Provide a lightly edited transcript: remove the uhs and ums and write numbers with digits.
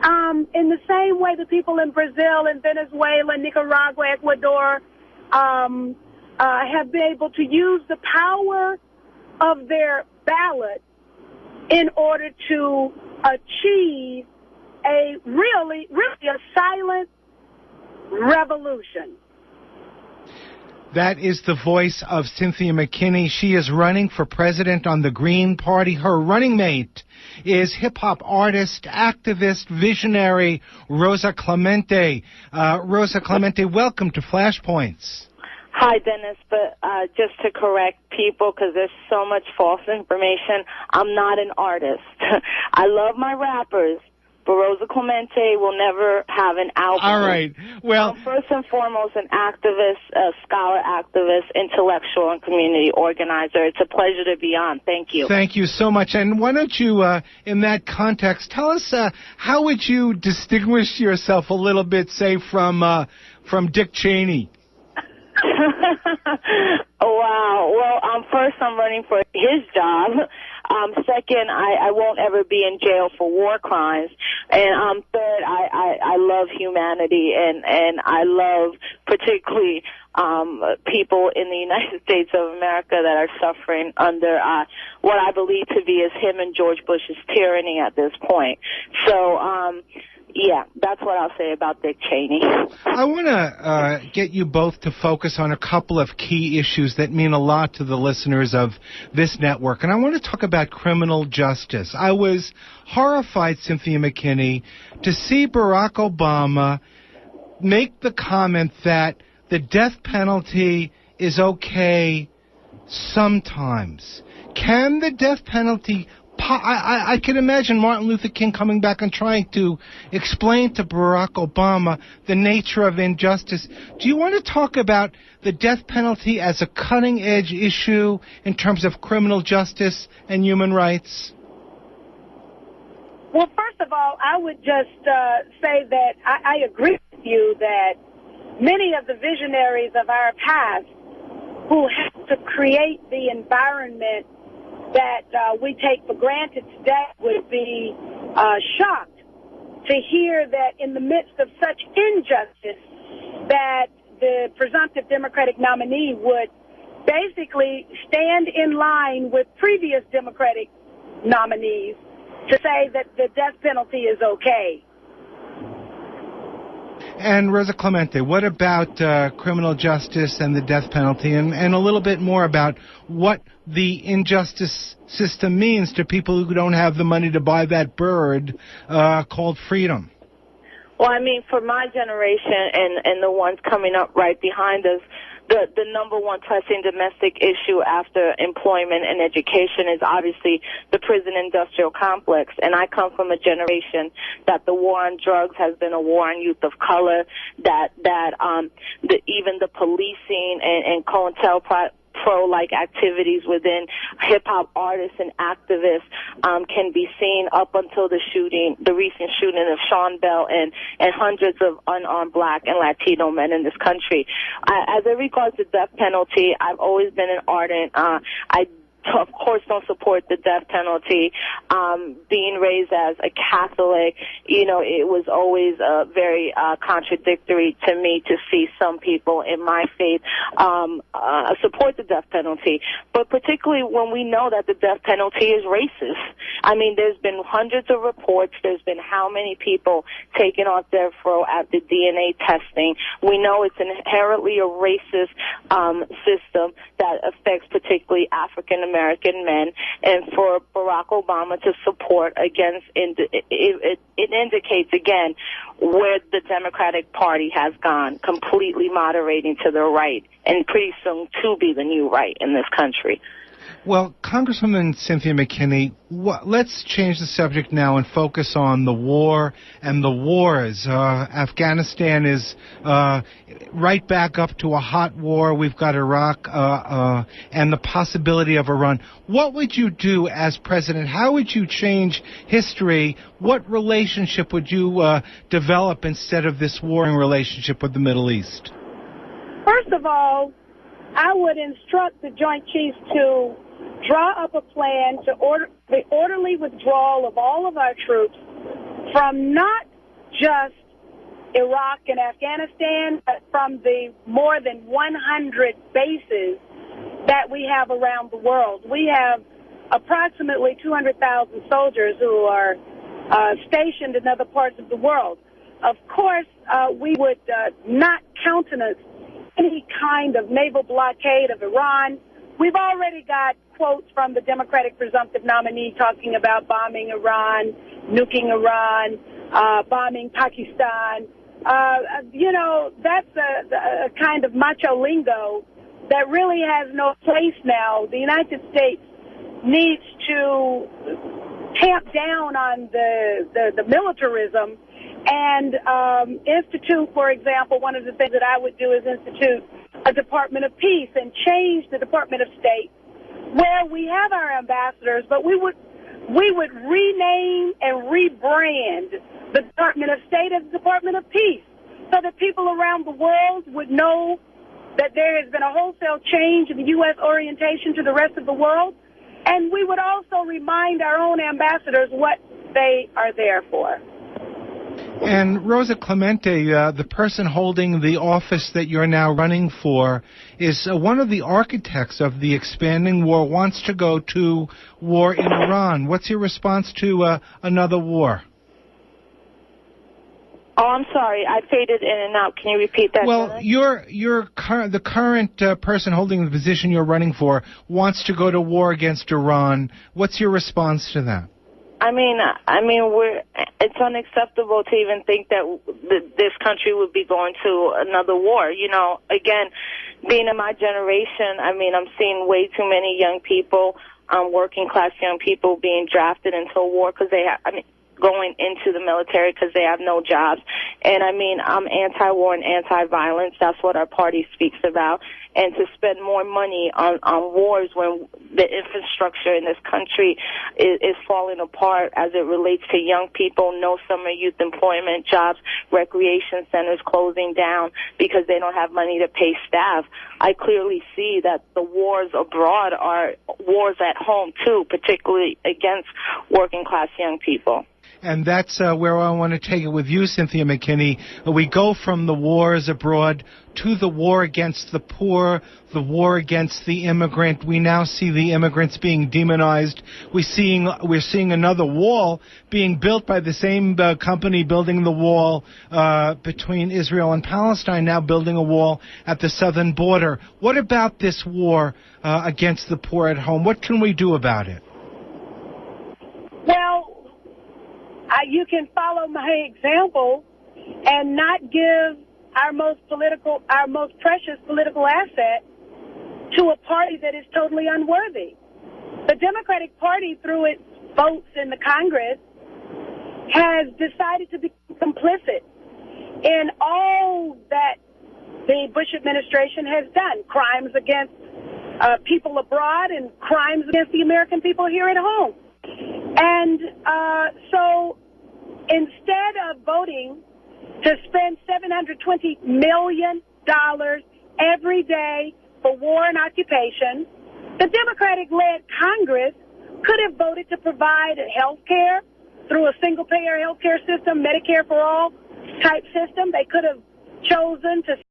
In the same way the people in Brazil and Venezuela, Nicaragua, Ecuador have been able to use the power of their ballot in order to achieve a really a silent revolution. That is the voice of Cynthia Mckinney. She is running for president on the Green Party. Her running mate is hip-hop artist, activist, visionary Rosa Clemente. Rosa Clemente, welcome to Flashpoints. Hi, Dennis, but just to correct people, because there's so much false information, I'm not an artist. I love my rappers, but Rosa Clemente will never have an album. All right. Well, I'm first and foremost an activist, a scholar activist, intellectual, and community organizer. It's a pleasure to be on. Thank you. Thank you so much. And why don't you, in that context, tell us how would you distinguish yourself a little bit, say, from Dick Cheney? Wow. Well, first, I'm running for his job. Second, I won't ever be in jail for war crimes. And third, I love humanity, and I love particularly people in the United States of America that are suffering under what I believe to be is him and George Bush's tyranny at this point. So, yeah, that's what I'll say about Dick Cheney. I want to get you both to focus on a couple of key issues that mean a lot to the listeners of this network. And I want to talk about criminal justice. I was horrified, Cynthia Mckinney, to see Barack Obama make the comment that the death penalty is okay sometimes. Can the death penalty... I can imagine Martin Luther King coming back and trying to explain to Barack Obama the nature of injustice. Do you want to talk about the death penalty as a cutting-edge issue in terms of criminal justice and human rights? Well, first of all, I would just say that I agree with you that many of the visionaries of our past who helped to create the environment that we take for granted today would be shocked to hear that in the midst of such injustice that the presumptive Democratic nominee would basically stand in line with previous Democratic nominees to say that the death penalty is okay. And Rosa Clemente, what about criminal justice and the death penalty, and a little bit more about what the injustice system means to people who don't have the money to buy that bird called freedom? Well, I mean, for my generation and the ones coming up right behind us, the number one pressing domestic issue after employment and education is obviously the prison industrial complex. And I come from a generation that the war on drugs has been a war on youth of color, that even the policing and COINTELPRO-like activities within hip-hop artists and activists can be seen up until the recent shooting of Sean Bell and hundreds of unarmed black and Latino men in this country. As it regards the death penalty, I've always been an ardent, I of course don't support the death penalty. Being raised as a Catholic, it was always very contradictory to me to see some people in my faith support the death penalty. But particularly when we know that the death penalty is racist. I mean, there's been hundreds of reports. There's been how many people taken off death row after DNA testing. We know it's inherently a racist system that affects particularly African American men, and for Barack Obama to support against it indicates again where the Democratic Party has gone, completely moderating to the right, and pretty soon to be the new right in this country. Well, Congresswoman Cynthia Mckinney, let's change the subject now and focus on the war and the wars. Afghanistan is right back up to a hot war. We've got Iraq and the possibility of Iran. What would you do as president? How would you change history? What relationship would you develop instead of this warring relationship with the Middle East? First of all, I would instruct the Joint Chiefs to draw up a plan to order the orderly withdrawal of all of our troops from not just Iraq and Afghanistan, but from the more than 100 bases that we have around the world. We have approximately 200,000 soldiers who are stationed in other parts of the world. Of course, we would not countenance any kind of naval blockade of Iran. We've already got quotes from the Democratic presumptive nominee talking about bombing Iran, nuking Iran, bombing Pakistan. That's a kind of macho lingo that really has no place now. The United States needs to tamp down on the militarism and institute, for example, one of the things that I would do is institute a Department of Peace and change the Department of State where we have our ambassadors, but we would rename and rebrand the Department of State as the Department of Peace so that people around the world would know that there has been a wholesale change in the U.S. orientation to the rest of the world. And we would also remind our own ambassadors what they are there for. And Rosa Clemente, the person holding the office that you're now running for, is one of the architects of the expanding war, wants to go to war in Iran. What's your response to another war? Oh, I'm sorry. I faded in and out. Can you repeat that? Well, the current person holding the position you're running for wants to go to war against Iran. What's your response to that? I mean, it's unacceptable to even think that this country would be going to another war. You know, again, being in my generation, I mean, I'm seeing way too many young people, working class young people being drafted into a war because going into the military because they have no jobs. And I mean, I'm anti-war and anti-violence. That's what our party speaks about. And to spend more money on wars when the infrastructure in this country is falling apart as it relates to young people, no summer youth employment, jobs, recreation centers closing down because they don't have money to pay staff. I clearly see that the wars abroad are wars at home, too, particularly against working class young people. And that's where I want to take it with you, Cynthia Mckinney. We go from the wars abroad to the war against the poor, the war against the immigrant. We now see the immigrants being demonized. We're seeing another wall being built by the same company building the wall between Israel and Palestine, now building a wall at the southern border. What about this war against the poor at home? What can we do about it? Well, you can follow my example and not give our most precious political asset to a party that is totally unworthy. The Democratic Party, through its votes in the Congress, has decided to be complicit in all that the Bush administration has done, crimes against people abroad and crimes against the American people here at home. And so instead of voting to spend $720 million every day for war and occupation, the Democratic-led Congress could have voted to provide health care through a single-payer health care system, Medicare for all type system. They could have chosen to